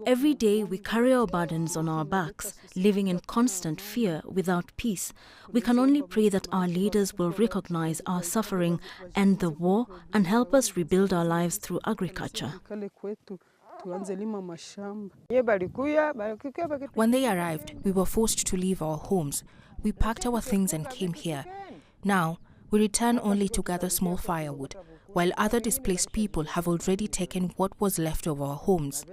Every day we carry our burdens on our backs, living in constant fear without peace. We can only pray that our leaders will recognize our suffering, end the war, and help us rebuild our lives through agriculture. When they arrived, we were forced to leave our homes. We packed our things and came here. Now, we return only to gather small firewood, while other displaced people have already taken what was left of our homes.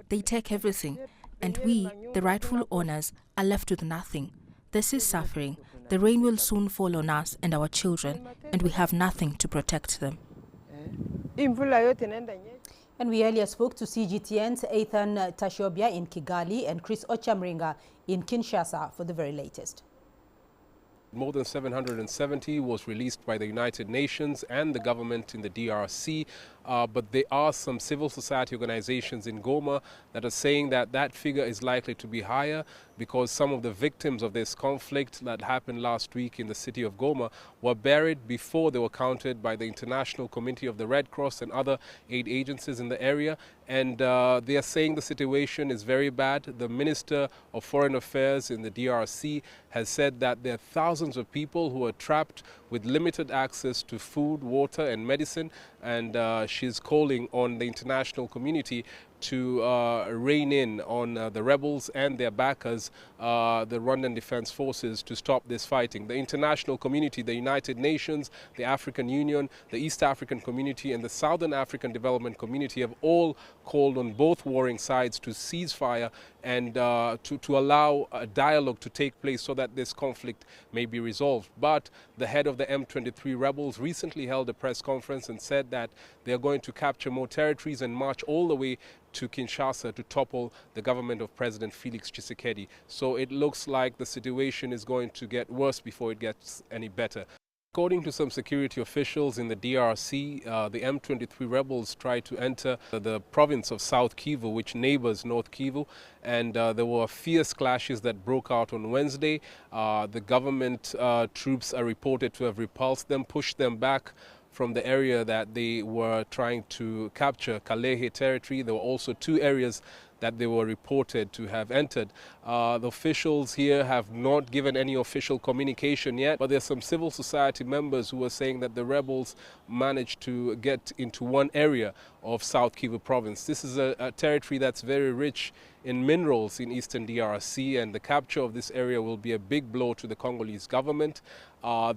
They take everything, and we, the rightful owners, are left with nothing. This is suffering. The rain will soon fall on us and our children, and we have nothing to protect them. And we earlier spoke to CGTN's Ethan Tashobia in Kigali and Chris Ochamringa in Kinshasa for the very latest. More than 770 was released by the United Nations and the government in the DRC, but there are some civil society organizations in Goma that are saying that that figure is likely to be higher because some of the victims of this conflict that happened last week in the city of Goma were buried before they were counted by the International Committee of the Red Cross and other aid agencies in the area. And they are saying the situation is very bad. The Minister of Foreign Affairs in the DRC has said that there are thousands of people who are trapped with limited access to food, water and medicine, and she's calling on the international community to rein in on the rebels and their backers, the Rwandan Defense Forces, to stop this fighting. The international community, the United Nations, the African Union, the East African Community and the Southern African Development Community have all called on both warring sides to cease fire and to allow a dialogue to take place so that this conflict may be resolved. But the head of the M23 rebels recently held a press conference and said that they are going to capture more territories and march all the way to Kinshasa to topple the government of President Felix Tshisekedi. So it looks like the situation is going to get worse before it gets any better. According to some security officials in the DRC, the M23 rebels tried to enter the province of South Kivu, which neighbors North Kivu, and there were fierce clashes that broke out on Wednesday. The government troops are reported to have repulsed them, pushed them back from the area that they were trying to capture, Kalehe territory. There were also two areas that they were reported to have entered. The officials here have not given any official communication yet, but there are some civil society members who are saying that the rebels managed to get into one area of South Kivu Province. This is a territory that's very rich in minerals in eastern DRC, and the capture of this area will be a big blow to the Congolese government.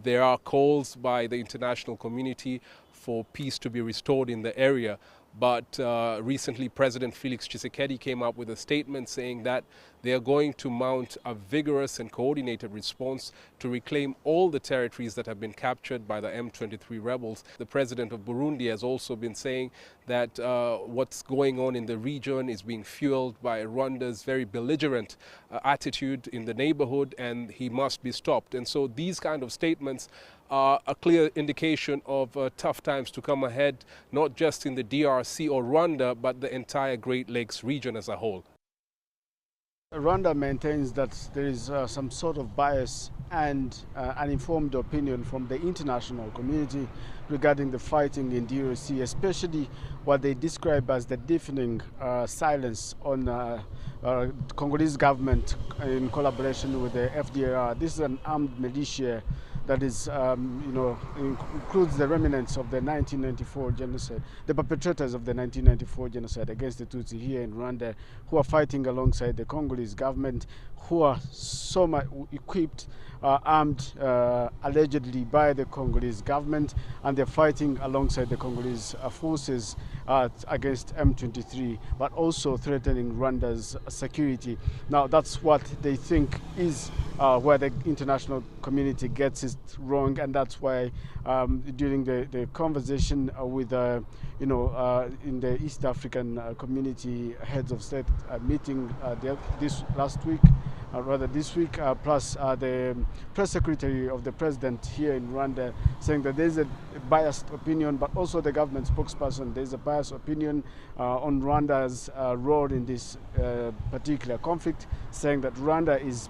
There are calls by the international community for peace to be restored in the area. But recently, President Felix Tshisekedi came up with a statement saying that they are going to mount a vigorous and coordinated response to reclaim all the territories that have been captured by the M23 rebels. The president of Burundi has also been saying that what's going on in the region is being fueled by Rwanda's very belligerent attitude in the neighborhood, and he must be stopped. And so these kind of statements are a clear indication of tough times to come ahead, not just in the DRC or Rwanda, but the entire Great Lakes region as a whole. Rwanda maintains that there is some sort of bias and uninformed opinion from the international community regarding the fighting in DRC, especially what they describe as the deafening silence on Congolese government in collaboration with the FDLR. This is an armed militia that is, includes the remnants of the 1994 genocide, the perpetrators of the 1994 genocide against the Tutsi here in Rwanda, who are fighting alongside the Congolese government, who are so much equipped, armed allegedly by the Congolese government, and they're fighting alongside the Congolese forces against M23, but also threatening Rwanda's security. Now, that's what they think is where the international community gets it wrong, and that's why during the conversation with, in the East African community heads of state meeting this week, plus the press secretary of the president here in Rwanda saying that there's a biased opinion, but also the government spokesperson, there's a biased opinion on Rwanda's role in this particular conflict, saying that Rwanda is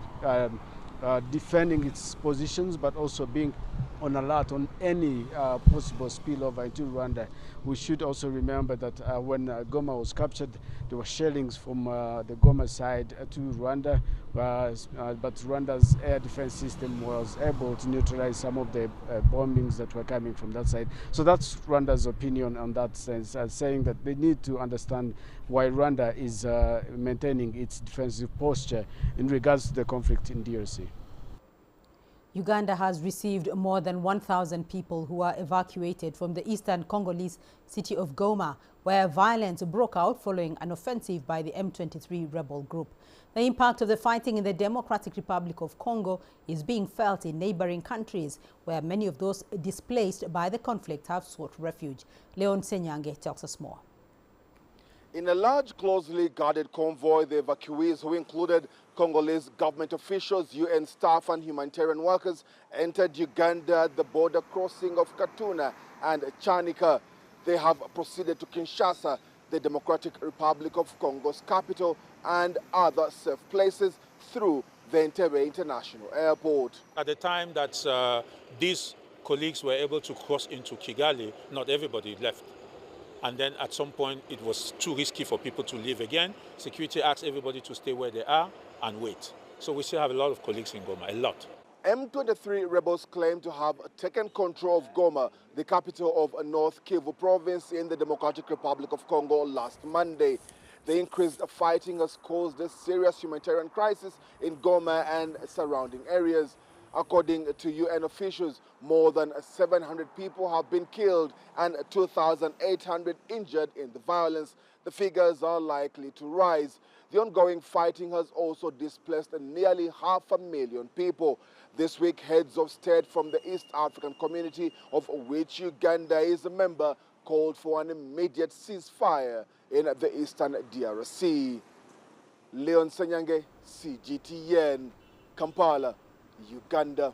defending its positions, but also being on alert on any possible spillover into Rwanda. We should also remember that when Goma was captured, there were shellings from the Goma side to Rwanda, but Rwanda's air defense system was able to neutralize some of the bombings that were coming from that side. So that's Rwanda's opinion on that sense, saying that they need to understand why Rwanda is maintaining its defensive posture in regards to the conflict in DRC. Uganda has received more than 1,000 people who are evacuated from the eastern Congolese city of Goma, where violence broke out following an offensive by the M23 rebel group. The impact of the fighting in the Democratic Republic of Congo is being felt in neighboring countries, where many of those displaced by the conflict have sought refuge. Leon Senyange tells us more. In a large, closely guarded convoy, the evacuees, who included Congolese government officials, UN staff and humanitarian workers, entered Uganda at the border crossing of Katuna and Chanika. They have proceeded to Kinshasa, the Democratic Republic of Congo's capital, and other safe places through the Entebbe International Airport. At the time that these colleagues were able to cross into Kigali, not everybody left. And then at some point, it was too risky for people to leave again. Security asked everybody to stay where they are and wait. So we still have a lot of colleagues in Goma, a lot. M23 rebels claim to have taken control of Goma, the capital of North Kivu Province in the Democratic Republic of Congo, last Monday. The increased fighting has caused a serious humanitarian crisis in Goma and surrounding areas. According to UN officials, more than 700 people have been killed and 2,800 injured in the violence. The figures are likely to rise. The ongoing fighting has also displaced nearly 500,000 people. This week, heads of state from the East African community, of which Uganda is a member, called for an immediate ceasefire in the eastern DRC. Leon Senyange, CGTN, Kampala, Uganda.